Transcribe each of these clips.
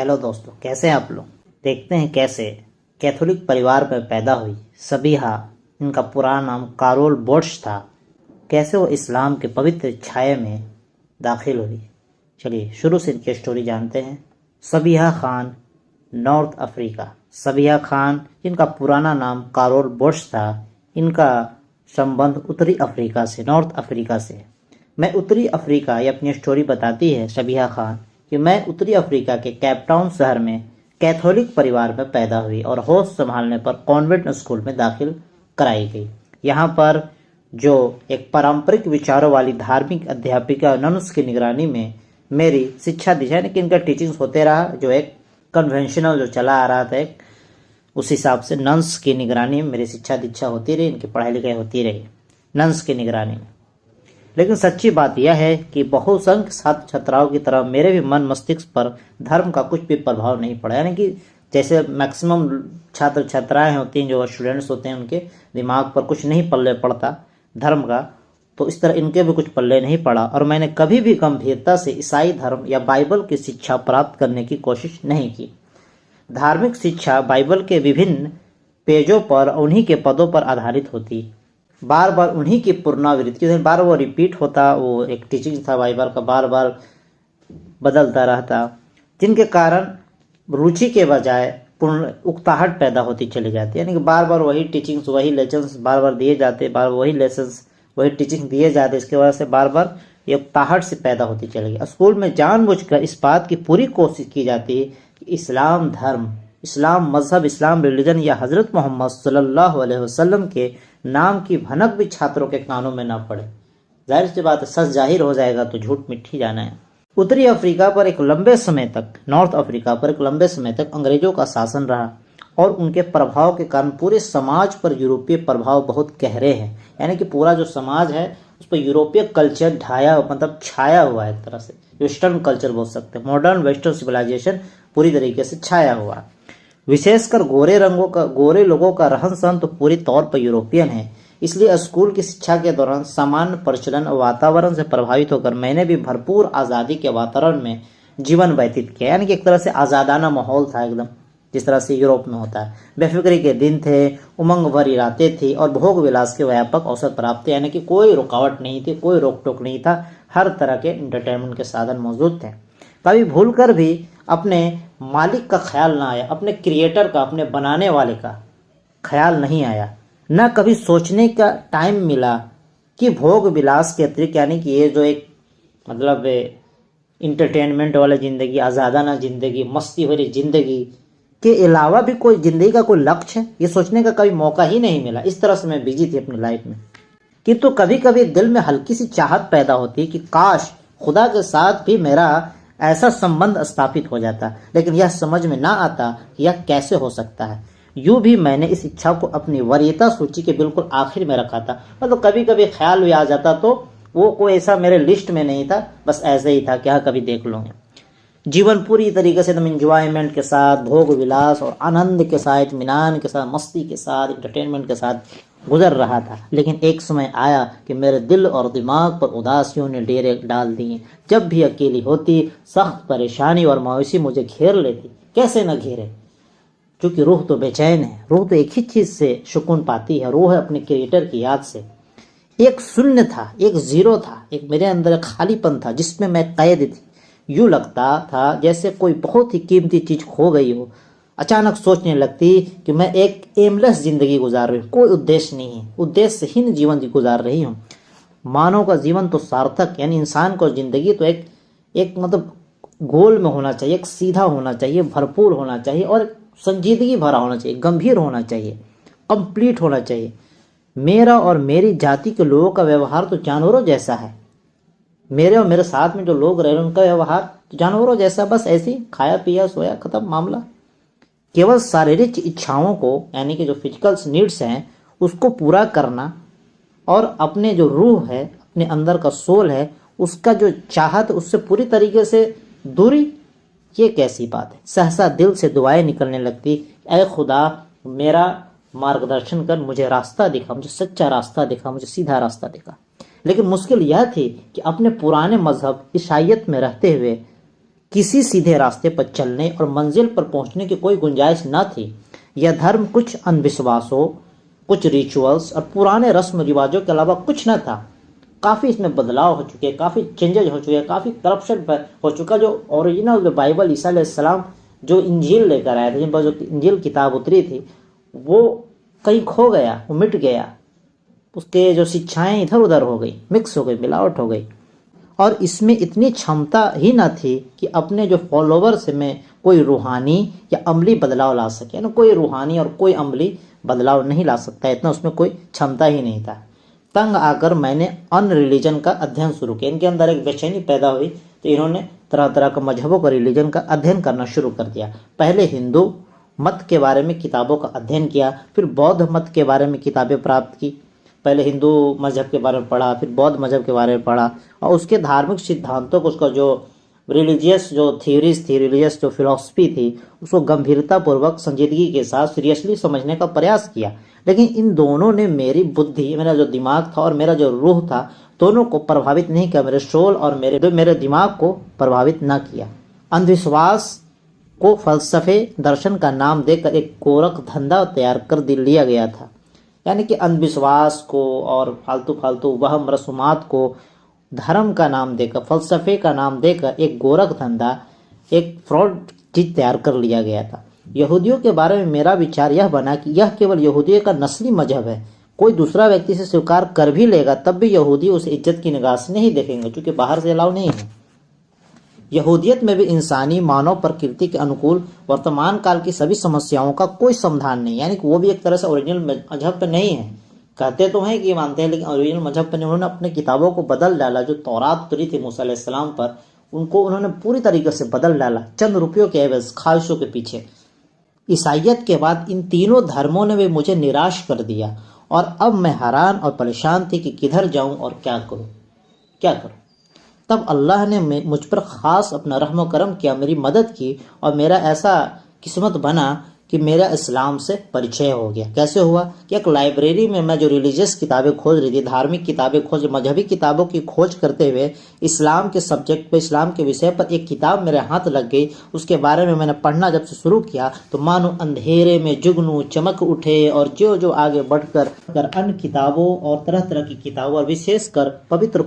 Hello दोस्तों, कैसे हैं आप लोग। देखते हैं कैसे कैथोलिक परिवार में पैदा हुई सबिहा, इनका पूरा नाम कारोल बोर्श था, कैसे वो इस्लाम के पवित्र छाये में दाखिल हुई। चलिए शुरू से इनकी स्टोरी जानते हैं। Sabiha Khan, North Africa. सबिहा खान जिनका पुराना नाम कारोल बोर्श था, इनका संबंध उत्तरी अफ्रीका से, नॉर्थ अफ्रीका से। मैं उत्तरी अफ्रीका, ये अपनी स्टोरी बताती है सबिहा खान कि मैं उत्तरी अफ्रीका के कैपटाउन शहर में कैथोलिक परिवार में पैदा हुई और होश संभालने पर कॉन्वेंट स्कूल में दाखिल कराई गई। यहाँ पर जो एक पारंपरिक विचारों वाली धार्मिक अध्यापिका नन्स की निगरानी में मेरी शिक्षा दी जाए, लेकिन इनका टीचिंग्स होते रहा, जो एक कन्वेंशनल जो चला आ रहा था एक, उस हिसाब से नन्स की निगरानी में मेरी शिक्षा दीक्षा होती रही, इनकी पढ़ाई लिखाई होती रही नन्स की निगरानी में। लेकिन सच्ची बात यह है कि बहुसंख्य छात्र छात्राओं की तरह मेरे भी मन मस्तिष्क पर धर्म का कुछ भी प्रभाव नहीं पड़ा। यानी कि जैसे मैक्सिमम छात्र छात्राएं होती हैं, जो स्टूडेंट्स होते हैं, उनके दिमाग पर कुछ नहीं पल्ले पड़ता धर्म का, तो इस तरह इनके भी कुछ पल्ले नहीं पड़ा। और मैंने कभी भी गंभीरता से ईसाई धर्म या बाइबल की शिक्षा प्राप्त करने की कोशिश नहीं की। धार्मिक शिक्षा बाइबल के विभिन्न पेजों पर उन्हीं के पदों पर आधारित होती, बार बार उन्हीं की पुनरावृत्ति, बार वो रिपीट होता, वो एक टीचिंग था बाइबल का, बार बार बदलता रहता, जिनके कारण रुचि के बजाय पूर्ण उकताहट पैदा होती चली जाती। यानी कि बार बार वही टीचिंग्स, वही लेसन्स बार बार दिए जाते, बार वही लेसन्स वही टीचिंग दिए जाते, इसकी वजह से बार बार ये उकताहट से पैदा होती चली गई। स्कूल में जानबूझकर इस बात की पूरी कोशिश की जाती है कि इस्लाम धर्म, इस्लाम मजहब, इस्लाम रिलीजन या हजरत मोहम्मद सल्लल्लाहु अलैहि वसल्लम के नाम की भनक भी छात्रों के कानों में न पड़े। जाहिर सी बात है, सच जाहिर हो जाएगा तो झूठ मिट्टी जाना है। उत्तरी अफ्रीका पर एक लंबे समय तक, नॉर्थ अफ्रीका पर एक लंबे समय तक अंग्रेजों का शासन रहा और उनके प्रभाव के कारण पूरे समाज पर यूरोपीय प्रभाव बहुत गहरे हैं। यानी कि पूरा जो समाज है उस पर यूरोपीय कल्चर ढाया, मतलब छाया हुआ है, एक तरह से वेस्टर्न कल्चर बोल सकते हैं, मॉडर्न वेस्टर्न सिविलाइजेशन पूरी तरीके से छाया हुआ है। विशेषकर गोरे लोगों का रहन सहन तो पूरी तौर पर यूरोपियन है। इसलिए स्कूल की शिक्षा के दौरान सामान्य प्रचलन और वातावरण से प्रभावित होकर मैंने भी भरपूर आज़ादी के वातावरण में जीवन व्यतीत किया। यानी कि एक तरह से आज़ादाना माहौल था एकदम, जिस तरह से यूरोप में होता है। बेफिक्री के दिन थे, उमंग भरी रातें थी और भोग विलास के व्यापक अवसर प्राप्त थे। यानी कि कोई रुकावट नहीं थी, कोई रोक टोक नहीं था, हर तरह के एंटरटेनमेंट के साधन मौजूद थे। कभी भूलकर भी अपने मालिक का ख्याल ना आया, अपने क्रिएटर का, अपने बनाने वाले का ख्याल नहीं आया। न कभी सोचने का टाइम मिला कि भोग विलास के अतिरिक्त, यानी कि ये जो एक मतलब इंटरटेनमेंट वाला ज़िंदगी, आज़ादाना ज़िंदगी, मस्ती भरी ज़िंदगी के अलावा भी कोई ज़िंदगी का कोई लक्ष्य है, ये सोचने का कभी मौका ही नहीं मिला। इस तरह से मैं बिजी थी अपनी लाइफ में। किंतु कभी कभी दिल में हल्की सी चाहत पैदा होती कि काश खुदा के साथ भी मेरा ऐसा संबंध स्थापित हो जाता, लेकिन यह समझ में ना आता कि यह कैसे हो सकता है। यूं भी मैंने इस इच्छा को अपनी वरीयता सूची के बिल्कुल आखिर में रखा था। मतलब कभी कभी ख्याल भी आ जाता तो वो कोई ऐसा मेरे लिस्ट में नहीं था, बस ऐसे ही था कि हाँ कभी देख लूँगा। जीवन पूरी तरीके से एकदम इंजॉयमेंट के साथ, भोग विलास और आनंद के साथ, इत्मीनान के साथ, मस्ती के साथ, इंटरटेनमेंट के साथ गुजर रहा था। लेकिन एक समय आया कि मेरे दिल और दिमाग पर उदासियों ने डेरे डाल दिए। जब भी अकेली होती, सख्त परेशानी और मायूसी मुझे घेर लेती। कैसे न घेरे, क्योंकि रूह तो बेचैन है। रूह तो एक ही चीज़ से सुकून पाती है, रूह है अपने क्रिएटर की याद से। एक शून्य था, एक जीरो था, एक मेरे अंदर खालीपन था जिसमें मैं कैद थी। यूँ लगता था जैसे कोई बहुत ही कीमती चीज़ खो गई हो। अचानक सोचने लगती कि मैं एक एमलेस जिंदगी गुजार रही हूँ, कोई उद्देश्य नहीं है, उद्देश्यहीन जीवन गुजार रही हूँ। मानव का जीवन तो सार्थक, यानी इंसान को जिंदगी तो एक मतलब गोल में होना चाहिए, एक सीधा होना चाहिए, भरपूर होना चाहिए और संजीदगी भरा होना चाहिए, गंभीर होना चाहिए, कंप्लीट होना चाहिए। मेरा और मेरी जाति के लोगों का व्यवहार तो जानवरों जैसा है। मेरे और मेरे साथ में जो लोग रह रहे हैं उनका व्यवहार तो जानवरों जैसा, बस ऐसे ही खाया पिया सोया, खत्म मामला। केवल शारीरिक इच्छाओं को, यानी कि जो फिजिकल नीड्स हैं उसको पूरा करना और अपने जो रूह है, अपने अंदर का सोल है, उसका जो चाहत, उससे पूरी तरीके से दूरी, ये कैसी बात है। सहसा दिल से दुआएं निकलने लगती, ऐ खुदा मेरा मार्गदर्शन कर, मुझे रास्ता दिखा, मुझे सच्चा रास्ता दिखा, मुझे सीधा रास्ता दिखा। लेकिन मुश्किल यह थी कि अपने पुराने मजहब ईसाइयत में रहते हुए किसी सीधे रास्ते पर चलने और मंजिल पर पहुंचने की कोई गुंजाइश न थी। यह धर्म कुछ अंधविश्वासों, कुछ रिचुअल्स और पुराने रस्म रिवाजों के अलावा कुछ न था। काफ़ी इसमें बदलाव हो चुके हैं, काफ़ी चेंजेज हो चुके हैं, काफ़ी करप्शन हो चुका। जो ओरिजिनल जो बाइबल ईसा अलैहिस्सलाम जो इंजील लेकर आए थे, जिन पर जो इंजील किताब उतरी थी, वो कहीं खो गया, वो मिट गया। उसके जो शिक्षाएं इधर उधर हो गई, मिक्स हो गई, मिलावट हो गई। और इसमें इतनी क्षमता ही न थी कि अपने जो फॉलोवर्स में कोई रूहानी या अमली बदलाव ला सके। ना कोई रूहानी और कोई अमली बदलाव नहीं ला सकता, इतना उसमें कोई क्षमता ही नहीं था। तंग आकर मैंने अन रिलीजन का अध्ययन शुरू किया। इनके अंदर एक बेचैनी पैदा हुई, तो इन्होंने तरह तरह के मजहबों का, रिलीजन का अध्ययन करना शुरू कर दिया। पहले हिंदू मत के बारे में किताबों का अध्ययन किया, फिर बौद्ध मत के बारे में किताबें प्राप्त की। पहले हिंदू मजहब के बारे में पढ़ा, फिर बौद्ध मजहब के बारे में पढ़ा, और उसके धार्मिक सिद्धांतों को, उसका जो रिलीजियस जो थ्योरीज थी, रिलीजियस जो फिलॉसफी थी, उसको गंभीरतापूर्वक, संजीदगी के साथ सीरियसली समझने का प्रयास किया। लेकिन इन दोनों ने मेरी बुद्धि, मेरा जो दिमाग था और मेरा जो रूह था, दोनों को प्रभावित नहीं किया। मेरे सोल और मेरे दिमाग को प्रभावित न किया। अंधविश्वास को फलसफे, दर्शन का नाम देकर एक गोरख धंधा तैयार कर लिया गया था। यानी कि अंधविश्वास को और फालतू फालतू वहम रसूमात को धर्म का नाम देकर, फलसफे का नाम देकर एक गोरख धंधा, एक फ्रॉड चीज तैयार कर लिया गया था। यहूदियों के बारे में मेरा विचार यह बना कि यह केवल यहूदियों का नस्ली मजहब है। कोई दूसरा व्यक्ति से स्वीकार कर भी लेगा तब भी यहूदी उसे इज्जत की निगाह से नहीं देखेंगे, क्योंकि बाहर से अलाउ नहीं है। यहूदियत में भी इंसानी मानव प्रकृति के अनुकूल वर्तमान काल की सभी समस्याओं का कोई समाधान नहीं। यानी कि वो भी एक तरह से ओरिजिनल मजहब पे नहीं है। कहते तो हैं कि मानते हैं, लेकिन ओरिजिनल मजहब पे नहीं। उन्होंने अपने किताबों को बदल डाला। जो तौरात उतरी थी मूसा अलैहिस्सलाम पर, उनको उन्होंने पूरी तरीके से बदल डाला, चंद रुपयों के एवज, ख्वाहिशों के पीछे। ईसाइयत के बाद इन तीनों धर्मों ने भी मुझे निराश कर दिया, और अब मैं हैरान और परेशान थी कि किधर जाऊं और क्या करूं, क्या करूं। तब अल्लाह ने मुझ पर ख़ास अपना रहम करम किया, मेरी मदद की, और मेरा ऐसा किस्मत बना कि मेरा इस्लाम से परिचय हो गया। कैसे हुआ कि एक लाइब्रेरी में मैं जो रिलीजियस किताबें खोज रही थी, धार्मिक किताबें खोज, मजहबी किताबों की खोज करते हुए इस्लाम के सब्जेक्ट पर, इस्लाम के विषय पर एक किताब मेरे हाथ लग गई। उसके बारे में मैंने पढ़ना जब से शुरू किया तो मानो अंधेरे में जुगनू चमक उठे, और जो जो आगे बढ़कर अन्य किताबों और तरह तरह की किताबों और विशेषकर पवित्र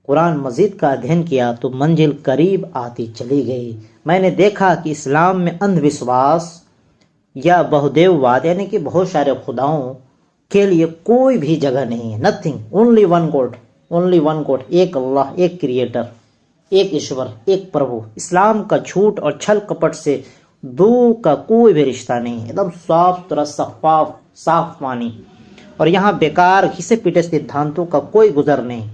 कुरान मजीद का अध्ययन किया तो मंजिल करीब आती चली गई। मैंने देखा कि इस्लाम में अंधविश्वास या बहुदेववाद, यानी कि बहुत सारे खुदाओं के लिए कोई भी जगह नहीं है। Nothing, only one God, only one God, एक अल्लाह, एक क्रिएटर, एक ईश्वर, एक प्रभु। इस्लाम का झूठ और छल कपट से दूर का कोई भी रिश्ता नहीं है। एकदम साफ सुथरा, शफाफ, साफ पानी। और यहाँ बेकार घिसे पीटे सिद्धांतों का कोई गुजर नहीं,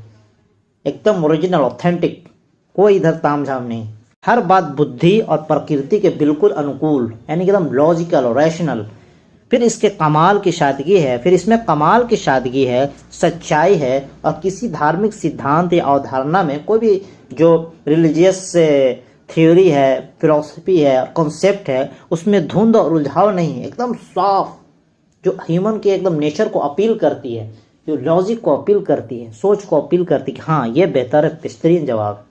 एकदम ओरिजिनल, ऑथेंटिक, कोई इधर तामझाम नहीं। हर बात बुद्धि और प्रकृति के बिल्कुल अनुकूल, यानी कि एकदम लॉजिकल और रैशनल। फिर इसके कमाल की सादगी है, फिर इसमें कमाल की सादगी है, सच्चाई है, और किसी धार्मिक सिद्धांत या अवधारणा में कोई भी जो रिलीजियस थ्योरी है, फिलॉसफी है, कॉन्सेप्ट है, उसमें धुंध और उलझाव नहीं है। एकदम साफ, जो ह्यूमन के एकदम नेचर को अपील करती है, जो लॉजिक को अपील करती है, सोच को अपील करती है कि हाँ ये बेहतर है, बेहतरीन जवाब।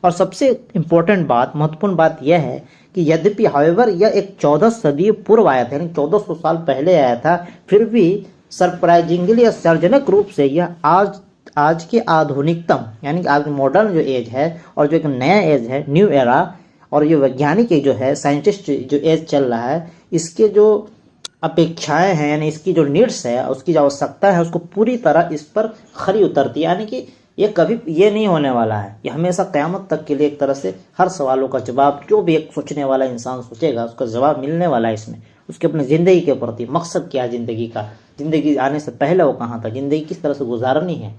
और सबसे इम्पोर्टेंट बात, महत्वपूर्ण बात यह है कि यद्यपि हावेवर यह एक 14 सदी पूर्व आया था, यानी 1400 साल पहले आया था, फिर भी सरप्राइजिंगली या सर्जनक रूप से यह आज के आधुनिकतम, यानी कि आज मॉडर्न जो एज है और जो एक नया एज है, न्यू एरा, और ये वैज्ञानिक जो है, साइंटिस्ट जो एज चल रहा है, इसके जो अपेक्षाएं हैं, यानी इसकी जो नीड्स है, उसकी जो आवश्यकता है, उसको पूरी तरह इस पर खरी उतरती है। यानी कि ये कभी ये नहीं होने वाला है, ये हमेशा क़यामत तक के लिए एक तरह से हर सवालों का जवाब, जो भी एक सोचने वाला इंसान सोचेगा उसका जवाब मिलने वाला है इसमें। उसके अपने ज़िंदगी के प्रति मकसद क्या है ज़िंदगी का, ज़िंदगी आने से पहले वो कहाँ था, ज़िंदगी किस तरह से गुजारनी है,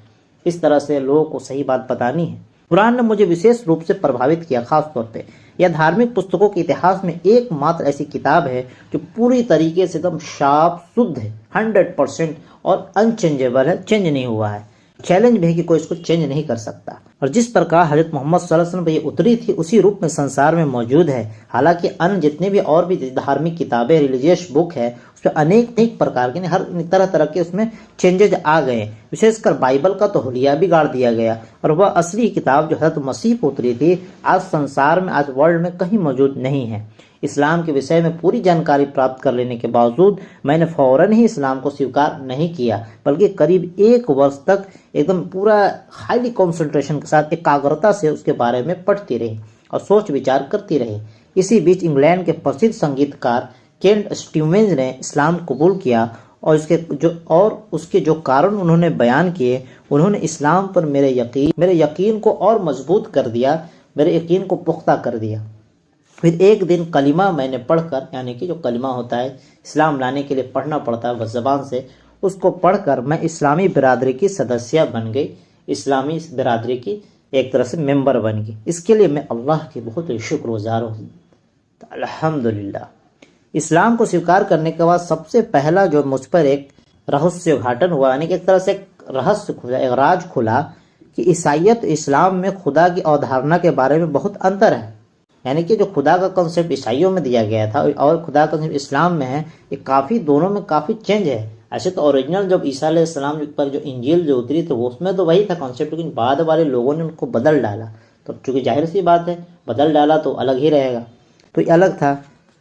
किस तरह से लोगों को सही बात बतानी है। कुरान ने मुझे विशेष रूप से प्रभावित किया। खास तौर पे यह धार्मिक पुस्तकों के इतिहास में एकमात्र ऐसी किताब है जो पूरी तरीके से एकदम साफ, शुद्ध है, 100% और अनचेंजेबल है, चेंज नहीं हुआ है। चैलेंज भी है कि कोई इसको चेंज नहीं कर सकता। और जिस प्रकार हजरत मोहम्मद सल्लल्लाहु अलैहि वसल्लम पर ये उतरी थी उसी रूप में संसार में मौजूद है। हालांकि अन्य जितने भी और भी धार्मिक किताबें, रिलीजियस बुक है, उसमें अनेक अनेक प्रकार के हर तरह तरह के उसमें चेंजेज आ गए। विशेषकर बाइबल का तो हुलिया बिगाड़ दिया गया और वह असली किताब जो हजरत मसीह पर उतरी थी आज संसार में, आज वर्ल्ड में कहीं मौजूद नहीं है। इस्लाम के विषय में पूरी जानकारी प्राप्त कर लेने के बावजूद मैंने फौरन ही इस्लाम को स्वीकार नहीं किया, बल्कि करीब 1 वर्ष तक एकदम पूरा हाईली कंसंट्रेशन के साथ एकाग्रता से उसके बारे में पढ़ती रही और सोच विचार करती रही। इसी बीच इंग्लैंड के प्रसिद्ध संगीतकार केंट स्टीवेंस ने इस्लाम कबूल किया और उसके जो कारण उन्होंने बयान किए, उन्होंने इस्लाम पर मेरे यकीन को और मजबूत कर दिया, मेरे यकीन को पुख्ता कर दिया। फिर एक दिन कलिमा मैंने पढ़कर, यानी कि जो कलिमा होता है इस्लाम लाने के लिए पढ़ना पड़ता है बस ज़बान से, उसको पढ़कर मैं इस्लामी बिरादरी की सदस्य बन गई, इस्लामी बिरादरी की एक तरह से मेंबर बन गई। इसके लिए मैं अल्लाह की बहुत ही शुक्रगुजार हूँ। अल्हम्दुलिल्लाह। इस्लाम को स्वीकार करने के बाद सबसे पहला जो मुझ पर एक रहस्य उद्घाटन हुआ, यानी कि एक तरह से एक रहस्य खुला, एक राज खुला कि ईसाईयत इस्लाम में खुदा की अवधारणा के बारे में बहुत अंतर है। यानी कि जो खुदा का कॉन्सेप्ट ईसाइयों में दिया गया था और खुदा का कॉन्सेप्ट इस्लाम में है, ये काफ़ी दोनों में काफ़ी चेंज है। ऐसे तो ओरिजिनल जब ईसा अलैहिस्सलाम पर जो इंजील जो उतरी तो उसमें तो वही था कॉन्सेप्ट, लेकिन बाद वाले लोगों ने उनको बदल डाला। तो चूँकि जाहिर सी बात है, बदल डाला तो अलग ही रहेगा, तो ये अलग था।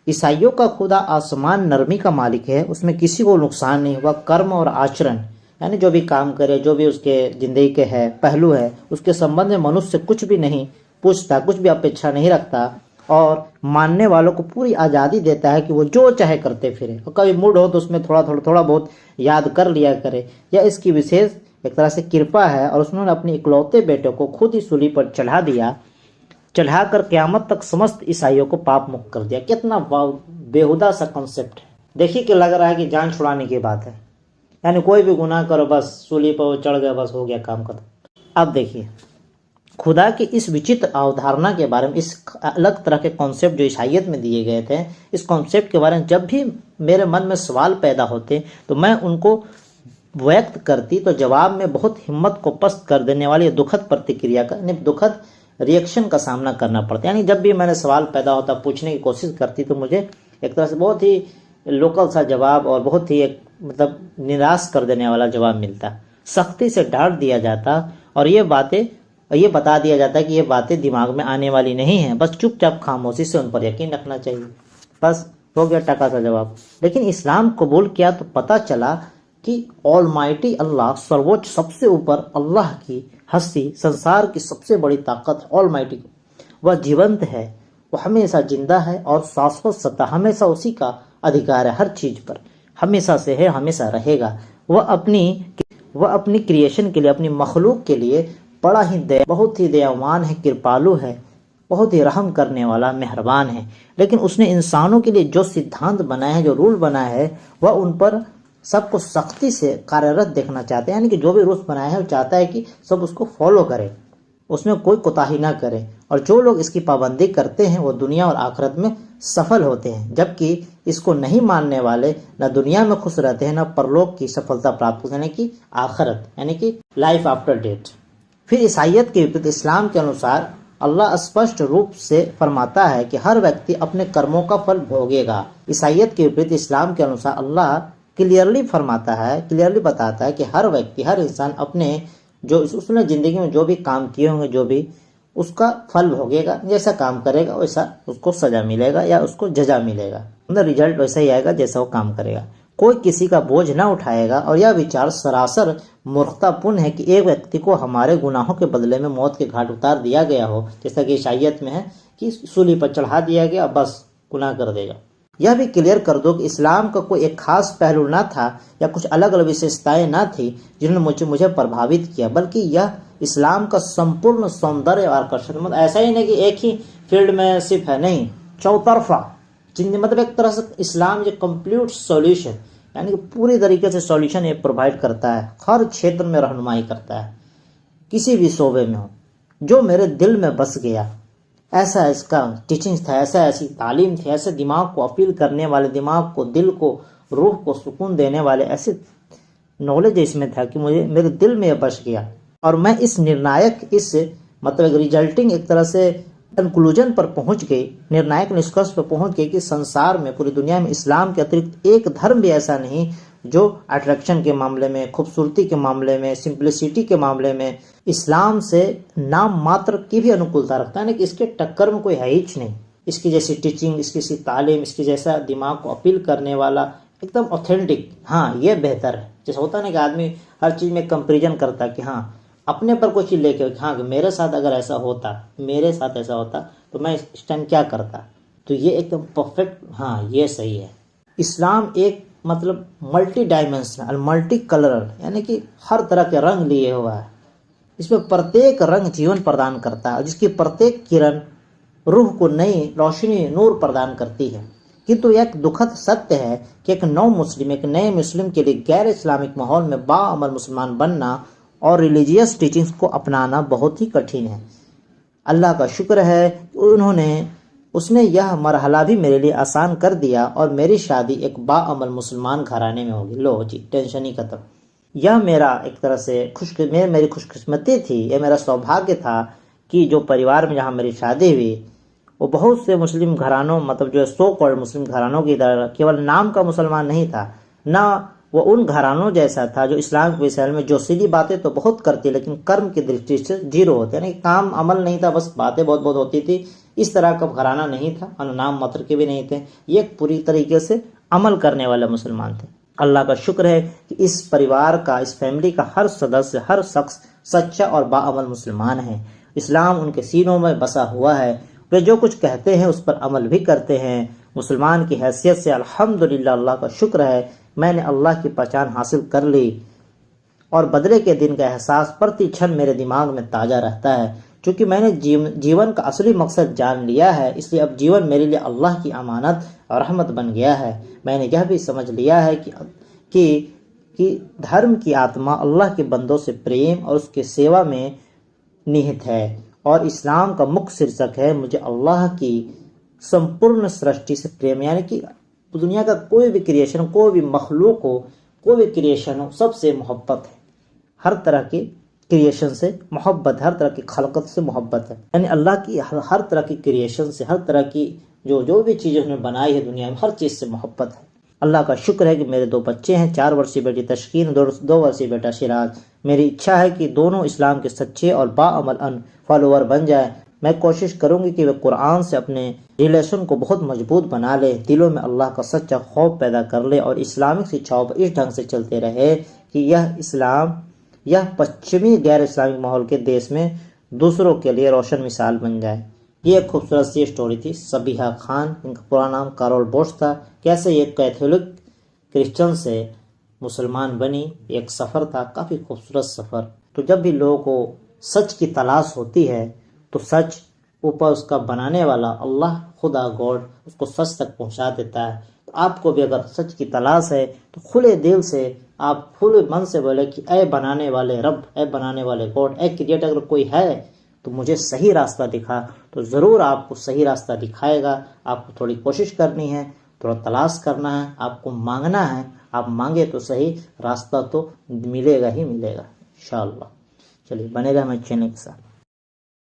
ईसाइयों का खुदा आसमान नरमी का मालिक है, उसमें किसी को नुकसान नहीं हुआ। कर्म और आचरण, यानी जो भी काम करे, जो भी उसके ज़िंदगी के है पहलू है, उसके संबंध में मनुष्य कुछ भी नहीं पूछता, कुछ भी अपेक्षा नहीं रखता और मानने वालों को पूरी आज़ादी देता है कि वो जो चाहे करते फिरे, और कभी मूड हो तो उसमें थोड़ा बहुत याद कर लिया करे। यह इसकी विशेष एक तरह से कृपा है और उसने अपने इकलौते बेटे को खुद ही सूली पर चढ़ा दिया, चढ़ाकर क़यामत तक समस्त ईसाइयों को पाप मुक्त कर दिया। कितना बेहुदा सा कॉन्सेप्ट है। देखिए कि लग रहा है कि जान छुड़ाने की बात है, यानी कोई भी गुनाह करो बस सूली पर चढ़ गया, बस हो गया काम खत्म। अब देखिए खुदा की इस विचित्र अवधारणा के बारे में, इस अलग तरह के कॉन्सेप्ट जो ईसाईयत में दिए गए थे, इस कॉन्सेप्ट के बारे में जब भी मेरे मन में सवाल पैदा होते तो मैं उनको व्यक्त करती तो जवाब में बहुत हिम्मत को पस्त कर देने वाली दुखद प्रतिक्रिया का, दुखद रिएक्शन का सामना करना पड़ता। यानी जब भी मैंने सवाल पैदा होता, पूछने की कोशिश करती, तो मुझे एक तरह से बहुत ही लोकल सा जवाब और बहुत ही एक मतलब निराश कर देने वाला जवाब मिलता। सख्ती से डांट दिया जाता और ये बता दिया जाता है कि ये बातें दिमाग में आने वाली नहीं है, बस चुपचाप खामोशी से उन पर यकीन रखना चाहिए। बस हो गया टका सा जवाब। लेकिन इस्लाम कबूल किया तो पता चला कि ऑलमाइटी अल्लाह, सर्वोच्च सबसे ऊपर अल्लाह की हस्ती, संसार की सबसे बड़ी ताकत ऑलमाइटी, वह जीवंत है, वह हमेशा जिंदा है और शाश्वत सत्ता, हमेशा उसी का अधिकार है हर चीज पर, हमेशा से है, हमेशा रहेगा। वह अपनी क्रिएशन के लिए, अपनी मखलूक के लिए बड़ा ही बहुत ही दयावान है, कृपालु है, बहुत ही रहम करने वाला, मेहरबान है। लेकिन उसने इंसानों के लिए जो सिद्धांत बनाए हैं, जो रूल बनाए हैं, वह उन पर सबको सख्ती से कार्यरत देखना चाहते हैं। यानी कि जो भी रूल्स बनाए हैं वो चाहता है कि सब उसको फॉलो करें, उसमें कोई कोताही ना करे, और जो लोग इसकी पाबंदी करते हैं वो दुनिया और आखिरत में सफल होते हैं, जबकि इसको नहीं मानने वाले न दुनिया में खुश रहते हैं, न परलोक की सफलता प्राप्त होते हैं, यानी कि आखिरत, यानी कि लाइफ आफ्टर डेथ। फिर ईसाईयत के विपरीत इस्लाम के अनुसार अल्लाह स्पष्ट रूप से फरमाता है कि हर व्यक्ति अपने कर्मों का फल भोगेगा। ईसाईयत के विपरीत इस्लाम के अनुसार अल्लाह क्लियरली बताता है कि हर व्यक्ति, हर इंसान अपने जो उसने ज़िंदगी में जो भी काम किए होंगे, जो भी उसका फल भोगेगा। जैसा काम करेगा वैसा उसको सजा मिलेगा या उसको जजा मिलेगा, मतलब रिजल्ट वैसा ही आएगा जैसा वो काम करेगा। कोई किसी का बोझ ना उठाएगा। और यह विचार सरासर मूर्खतापूर्ण है कि एक व्यक्ति को हमारे गुनाहों के बदले में मौत के घाट उतार दिया गया हो, जैसा कि ईसाईयत में है कि सूली पर चढ़ा दिया गया, बस गुनाह कर देगा। यह भी क्लियर कर दो कि इस्लाम का कोई एक खास पहलू ना था या कुछ अलग अलग विशेषताएं ना थी जिन्होंने मुझे प्रभावित किया, बल्कि यह इस्लाम का संपूर्ण सौंदर्य और आकर्षण। मतलब ऐसा ही नहीं कि एक ही फील्ड में सिर्फ है, नहीं, चौतरफा, मतलब एक तरह से इस्लाम जो कंप्लीट सॉल्यूशन, यानी कि पूरी तरीके से सॉल्यूशन ये प्रोवाइड करता है, हर क्षेत्र में रहनुमाई करता है, किसी भी शोबे में हो। जो मेरे दिल में बस गया, ऐसा इसका टीचिंग था, ऐसी तालीम थी, ऐसे दिमाग को अपील करने वाले, दिमाग को, दिल को, रूह को सुकून देने वाले ऐसे नॉलेज इसमें था कि मेरे दिल में बस गया। और मैं इस मतलब एक रिजल्टिंग एक तरह से कंक्लूजन पर पहुंच गई, निर्णायक निष्कर्ष पर पहुंच गई कि संसार में, पूरी दुनिया में इस्लाम के अतिरिक्त एक धर्म भी ऐसा नहीं जो अट्रैक्शन के मामले में, खूबसूरती के मामले में, सिंप्लिसिटी के मामले में इस्लाम से नाम मात्र की भी अनुकूलता रखता है ना, कि इसके टक्कर में कोई है ही नहीं। इसकी जैसी टीचिंग, इसकी जैसी तालीम, इसकी जैसा दिमाग को अपील करने वाला एकदम ऑथेंटिक, हाँ ये बेहतर है। जैसे होता है ना कि आदमी हर चीज में कंपेरिजन करता है कि हाँ अपने पर कोई चीज लेके, हाँ मेरे साथ अगर ऐसा होता, मेरे साथ ऐसा होता तो मैं इस टाइम क्या करता, तो ये एकदम परफेक्ट, हाँ ये सही है। इस्लाम एक मतलब मल्टी डायमेंशनल, मल्टी कलर, यानी कि हर तरह के रंग लिए हुआ है। इसमें प्रत्येक रंग जीवन प्रदान करता है और जिसकी प्रत्येक किरण रूह को नई रोशनी, नूर प्रदान करती है। किंतु एक दुखद सत्य है कि एक नए मुस्लिम के लिए गैर इस्लामिक माहौल में बाअमल मुसलमान बनना और रिलीजियस टीचिंग्स को अपनाना बहुत ही कठिन है। अल्लाह का शुक्र है उसने यह मरहला भी मेरे लिए आसान कर दिया और मेरी शादी एक बाअमल मुसलमान घराने में होगी। लो जी, टेंशन ही खत्म। यह मेरा एक तरह से मेरी खुशकिस्मती थी, यह मेरा सौभाग्य था कि जो परिवार में जहाँ मेरी शादी हुई वो बहुत से मुस्लिम घरानों, मतलब जो सो कॉल्ड मुस्लिम घरानों की तरह केवल नाम का मुसलमान नहीं था, ना वो उन घरानों जैसा था जो इस्लाम के विषय में जोशीली बातें तो बहुत करती लेकिन कर्म की दृष्टि से जीरो होते, यानी काम अमल नहीं था, बस बातें बहुत बहुत होती थी। इस तरह का घराना नहीं था और नाम मात्र के भी नहीं थे, ये पूरी तरीके से अमल करने वाले मुसलमान थे। अल्लाह का शुक्र है कि इस परिवार का, इस फैमिली का हर सदस्य, हर शख्स सच्चा और बाअमल मुसलमान है। इस्लाम उनके सीनों में बसा हुआ है, वे जो कुछ कहते हैं उस पर अमल भी करते हैं। मुसलमान की हैसियत से अल्हम्दुलिल्लाह, अल्लाह का शुक्र है, मैंने अल्लाह की पहचान हासिल कर ली और बदले के दिन का एहसास प्रति क्षण मेरे दिमाग में ताज़ा रहता है। क्योंकि मैंने जीवन का असली मकसद जान लिया है, इसलिए अब जीवन मेरे लिए अल्लाह की अमानत और रहमत बन गया है। मैंने यह भी समझ लिया है कि धर्म की आत्मा अल्लाह के बंदों से प्रेम और उसके सेवा में निहित है और इस्लाम का मुख्य शीर्षक है मुझे अल्लाह की संपूर्ण सृष्टि से प्रेम, यानी कि दुनिया का कोई भी क्रिएशन, कोई भी मखलूक हो, कोई भी क्रिएशन हो, सबसे मोहब्बत है। हर तरह की क्रिएशन से मोहब्बत, हर तरह की खलकत से मोहब्बत है, यानी अल्लाह की हर तरह की क्रिएशन से, हर तरह की जो भी चीज़ें उसने बनाई है दुनिया में, हर चीज़ से मोहब्बत है। अल्लाह का शुक्र है कि मेरे 2 बच्चे हैं, 4 वर्षीय बेटी तशकीन, 2 वर्षीय बेटा सिराज। मेरी इच्छा है कि दोनों इस्लाम के सच्चे और बाअमल फॉलोअर बन जाए। मैं कोशिश करूंगी कि वे कुरान से अपने रिलेशन को बहुत मजबूत बना ले, दिलों में अल्लाह का सच्चा खौफ पैदा कर ले और इस्लामिक शिक्षाओं पर इस ढंग से चलते रहे कि यह पश्चिमी गैर इस्लामिक माहौल के देश में दूसरों के लिए रोशन मिसाल बन जाए। ये एक खूबसूरत सी स्टोरी थी। सबीहा खान, इनका पूरा नाम कारोल बोश था। कैसे ये कैथोलिक क्रिश्चियन से मुसलमान बनी, एक सफ़र था, काफ़ी खूबसूरत सफ़र। तो जब भी लोगों को सच की तलाश होती है तो सच ऊपर उसका बनाने वाला अल्लाह, खुदा, गॉड उसको सच तक पहुंचा देता है। तो आपको भी अगर सच की तलाश है तो खुले दिल से आप खुले मन से बोले कि ऐ बनाने वाले रब, ऐ बनाने वाले गॉड, ऐ क्रिएटर, अगर कोई है तो मुझे सही रास्ता दिखा। तो ज़रूर आपको सही रास्ता दिखाएगा। आपको थोड़ी कोशिश करनी है, थोड़ा तलाश करना है, आपको मांगना है। आप मांगे तो सही, रास्ता तो मिलेगा ही मिलेगा इंशाअल्लाह। चलिए बने रहे हमारे चैनल के साथ।